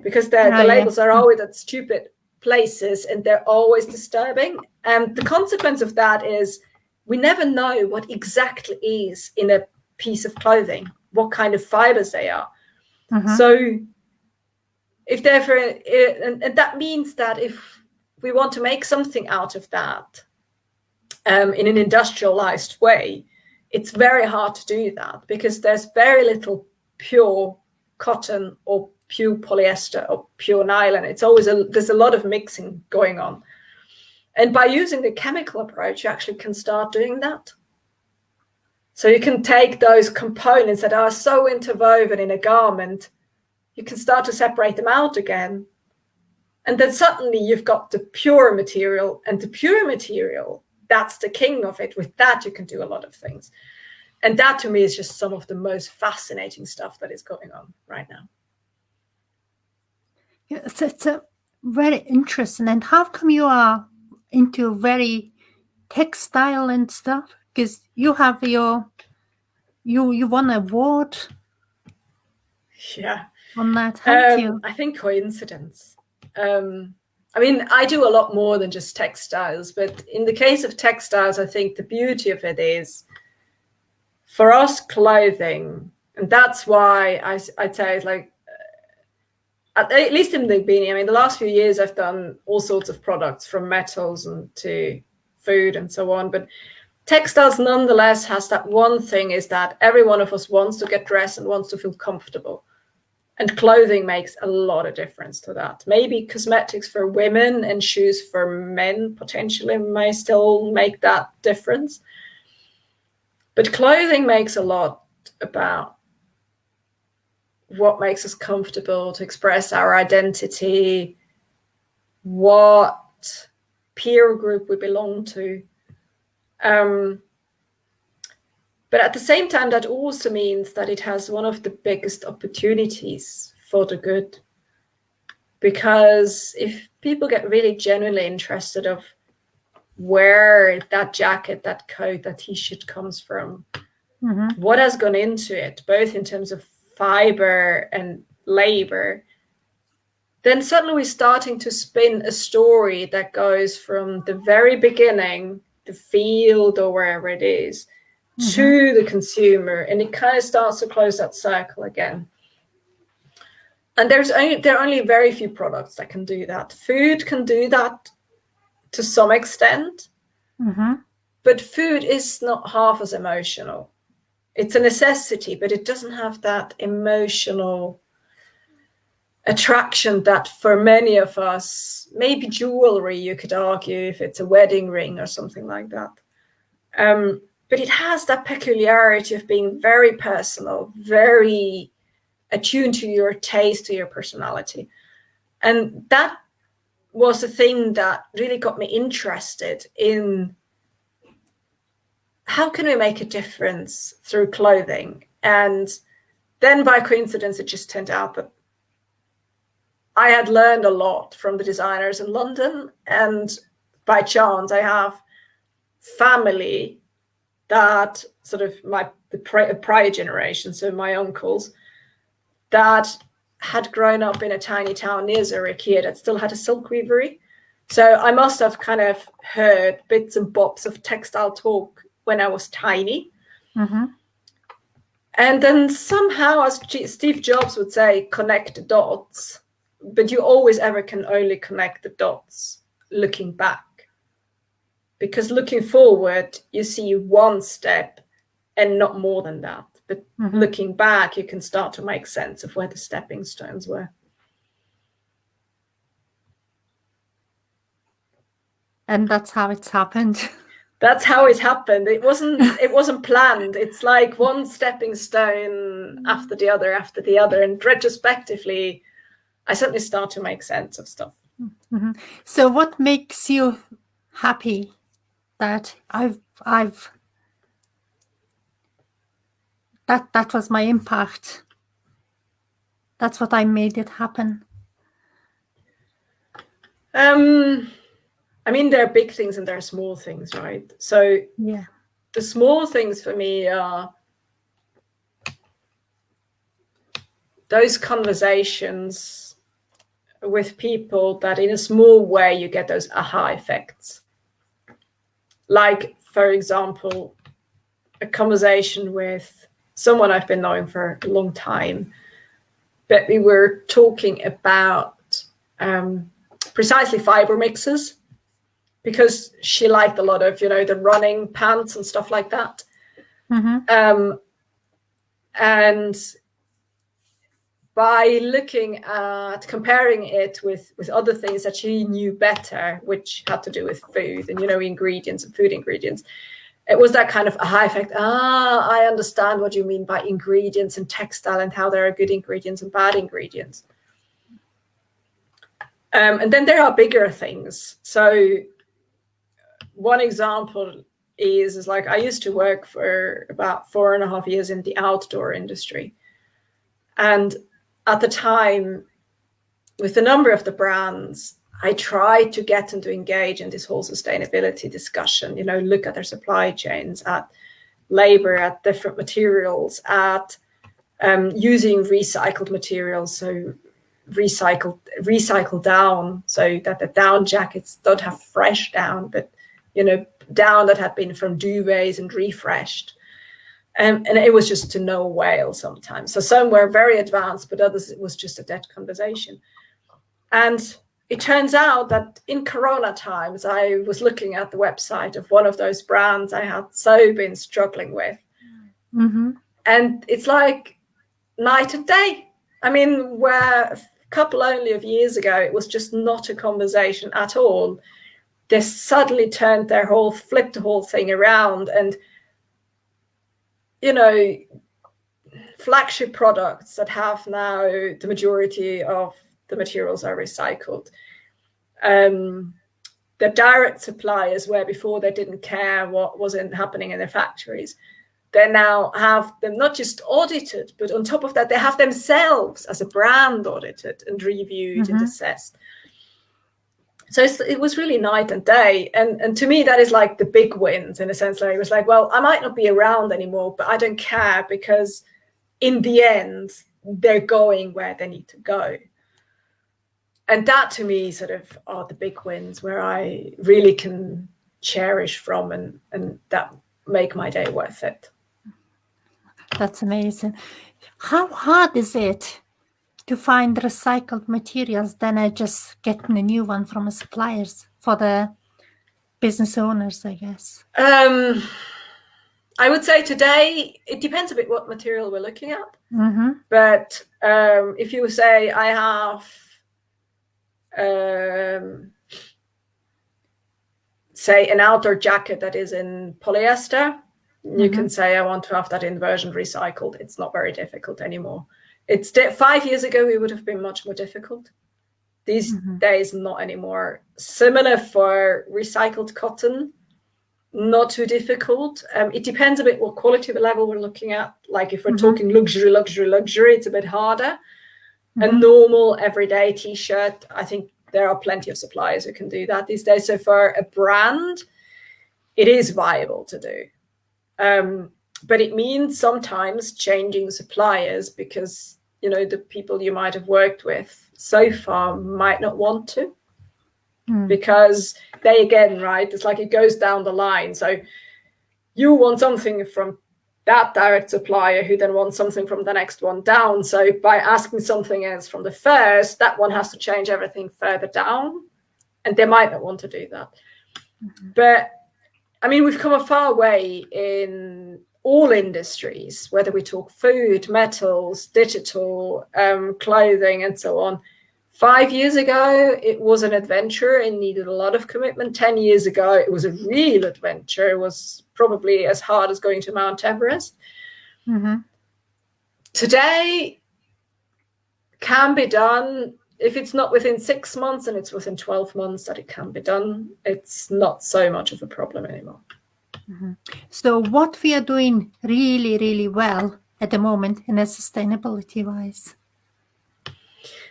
Because the labels are always at stupid places and they're always disturbing. And the consequence of that is we never know what exactly is in a piece of clothing, what kind of fibers they are. So if and that means that if we want to make something out of that in an industrialized way, it's very hard to do that because there's very little pure cotton or pure polyester or pure nylon. It's always there's a lot of mixing going on. And by using the chemical approach, you actually can start doing that. So you can take those components that are so interwoven in a garment, you can start to separate them out again. And then suddenly you've got the pure material, and the pure material, that's the king of it. With that, you can do a lot of things. And that to me is just some of the most fascinating stuff that is going on right now. Yeah, it's a very interesting. And how come you are into very textile and stuff? Because you have you won an award. Yeah. On that, haven't you? I think coincidence. I mean, I do a lot more than just textiles, but in the case of textiles, I think the beauty of it is, for us, clothing, and that's why I'd say it's like, at least in the beginning, I mean, the last few years I've done all sorts of products from metals and to food and so on, but textiles nonetheless has that one thing, is that every one of us wants to get dressed and wants to feel comfortable. And clothing makes a lot of difference to that. Maybe cosmetics for women and shoes for men potentially may still make that difference. But clothing makes a lot about what makes us comfortable to express our identity, what peer group we belong to. But at the same time, that also means that it has one of the biggest opportunities for the good. Because if people get really genuinely interested of where that jacket, that coat, that t-shirt comes from, what has gone into it, both in terms of fiber and labor, then suddenly we're starting to spin a story that goes from the very beginning, the field or wherever it is, to the consumer, and it kind of starts to close that circle again. And there are only very few products that can do that. Food can do that to some extent, but food is not half as emotional. It's a necessity, but it doesn't have that emotional attraction that for many of us, maybe jewelry, you could argue, if it's a wedding ring or something like that. but it has that peculiarity of being very personal, very attuned to your taste, to your personality. And that was the thing that really got me interested in how can we make a difference through clothing. And then by coincidence, it just turned out that I had learned a lot from the designers in London. And by chance, I have family that sort of the prior generation, so my uncles, that had grown up in a tiny town near Zurich here that still had a silk weavery. So I must have kind of heard bits and bobs of textile talk when I was tiny. Mm-hmm. And then somehow, as Steve Jobs would say, connect the dots. But you always ever can only connect the dots looking back. Because looking forward, you see one step and not more than that. But looking back, you can start to make sense of where the stepping stones were. And that's how it's happened. That's how it happened. It wasn't planned. It's like one stepping stone after the other. And retrospectively, I certainly start to make sense of stuff. Mm-hmm. So what makes you happy that that was my impact? That's what I made it happen. I mean, there are big things and there are small things, right? So yeah, the small things for me are those conversations with people that in a small way you get those aha effects. Like, for example, a conversation with someone I've been knowing for a long time, but we were talking about precisely fiber mixes, because she liked a lot of, the running pants and stuff like that. Mm-hmm. And by looking at comparing it with other things that she knew better, which had to do with food and, ingredients and food ingredients, it was that kind of aha effect. I understand what you mean by ingredients and textile and how there are good ingredients and bad ingredients. And then there are bigger things. So one example is like I used to work for about 4.5 years in the outdoor industry. And at the time, with a number of the brands, I tried to get them to engage in this whole sustainability discussion, look at their supply chains, at labor, at different materials, at using recycled materials, so recycle down, so that the down jackets don't have fresh down, but down that had been from duvets and refreshed. And it was just to no avail sometimes. So some were very advanced, but others, it was just a dead conversation. And it turns out that in Corona times, I was looking at the website of one of those brands I had so been struggling with. Mm-hmm. And it's like night and day. I mean, where a couple only of years ago, it was just not a conversation at all. They suddenly flipped the whole thing around, and flagship products that have now the majority of the materials are recycled. The direct suppliers, where before they didn't care what was happening in their factories, they now have them not just audited, but on top of that, they have themselves as a brand audited and reviewed and assessed. So it was really night and day. And to me, that is like the big wins, in a sense. Like it was like, well, I might not be around anymore, but I don't care, because in the end, they're going where they need to go. And that to me sort of are the big wins where I really can cherish from and that make my day worth it. That's amazing. How hard is it to find recycled materials than I just getting a new one from a suppliers for the business owners, I guess? I would say today, it depends a bit what material we're looking at. But if you say I have, say, an outdoor jacket that is in polyester, You can say, I want to have that inversion recycled. It's not very difficult anymore. 5 years ago, it would have been much more difficult. These days, not anymore. Similar for recycled cotton, not too difficult. It depends a bit what quality level we're looking at. Like if we're talking luxury, it's a bit harder. A normal everyday t-shirt, I think there are plenty of suppliers who can do that these days. So for a brand, it is viable to do. But it means sometimes changing suppliers because, the people you might have worked with so far might not want to. Because they, again, right, it's like it goes down the line. So you want something from that direct supplier who then wants something from the next one down. So by asking something else from the first, that one has to change everything further down. And they might not want to do that. But I mean, we've come a far way in all industries, whether we talk food, metals, digital, clothing, and so on. 5 years ago, it was an adventure and needed a lot of commitment. 10 years ago, it was a real adventure. It was probably as hard as going to Mount Everest. Today can be done. If it's not within 6 months and it's within 12 months that it can be done, it's not so much of a problem anymore. So what we are doing really, really well at the moment in a sustainability-wise?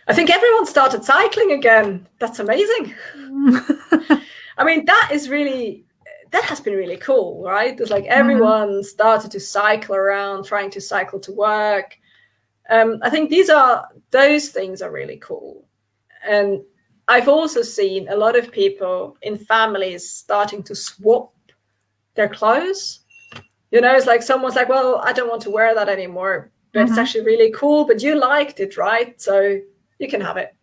I think everyone started cycling again. That's amazing. I mean, that has been really cool, right? It's like everyone started to cycle around, trying to cycle to work. I think those things are really cool. And I've also seen a lot of people in families starting to swap their clothes. It's like someone's like, well, I don't want to wear that anymore, but it's actually really cool, but you liked it, right? So you can have it.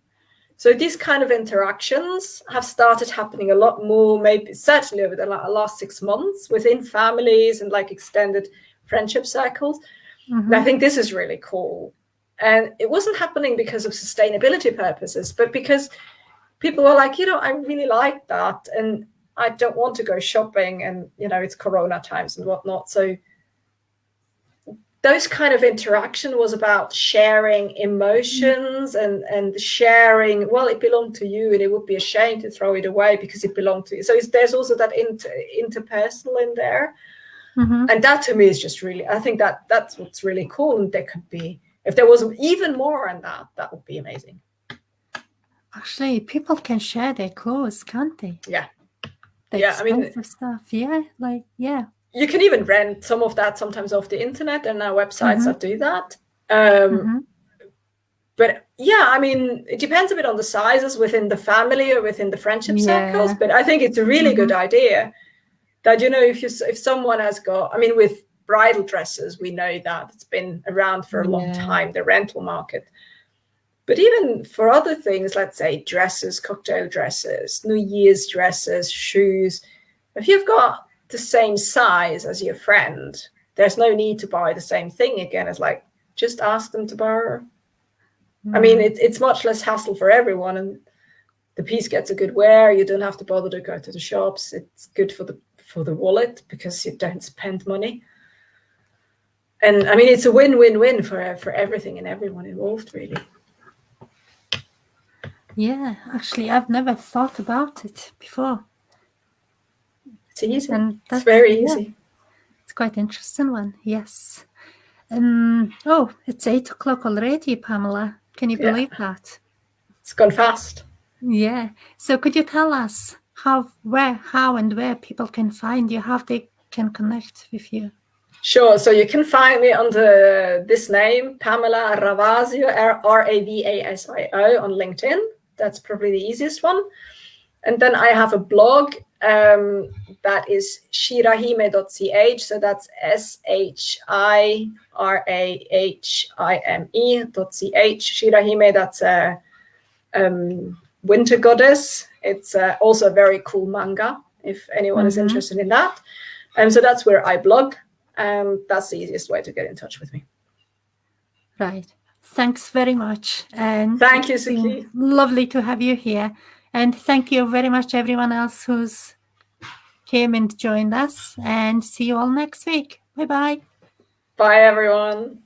So these kind of interactions have started happening a lot more, maybe certainly over the last 6 months within families and like extended friendship circles. And I think this is really cool. And it wasn't happening because of sustainability purposes, but because people were like, I really like that. And I don't want to go shopping and, it's Corona times and whatnot. So those kind of interaction was about sharing emotions and sharing, well, it belonged to you and it would be a shame to throw it away because it belonged to you. So there's also that interpersonal in there. And that to me is just really, I think that's what's really cool. And there could be, if there was even more on that would be amazing. Actually, people can share their clothes, can't they? Yeah. The expensive stuff. Yeah. You can even rent some of that sometimes off the internet. There are now websites that do that. But yeah, I mean, it depends a bit on the sizes within the family or within the friendship circles. But I think it's a really good idea that, if someone has got, I mean, with bridal dresses, we know that it's been around for a long time, the rental market. But even for other things, let's say dresses, cocktail dresses, New Year's dresses, shoes, if you've got the same size as your friend, there's no need to buy the same thing again. It's like, just ask them to borrow. I mean, it's much less hassle for everyone, and the piece gets a good wear. You don't have to bother to go to the shops. It's good for the wallet because you don't spend money. And I mean, it's a win-win-win for everything and everyone involved, really. Yeah, actually, I've never thought about it before. It's easy. It's very easy. It's quite an interesting one, yes. It's 8 o'clock already, Pamela. Can you believe that? It's gone fast. Yeah. So could you tell us how and where people can find you, how they can connect with you? Sure. So you can find me under this name, Pamela Ravasio, Ravasio on LinkedIn. That's probably the easiest one. And then I have a blog that is shirahime.ch. So that's shirahime.ch. Shirahime, that's a winter goddess. It's also a very cool manga, if anyone is interested in that. So that's where I blog. That's the easiest way to get in touch with me. Right. Thanks very much. And thank you, Suki. Lovely to have you here. And thank you very much, everyone else who's came and joined us, and see you all next week. Bye-bye. Bye, everyone.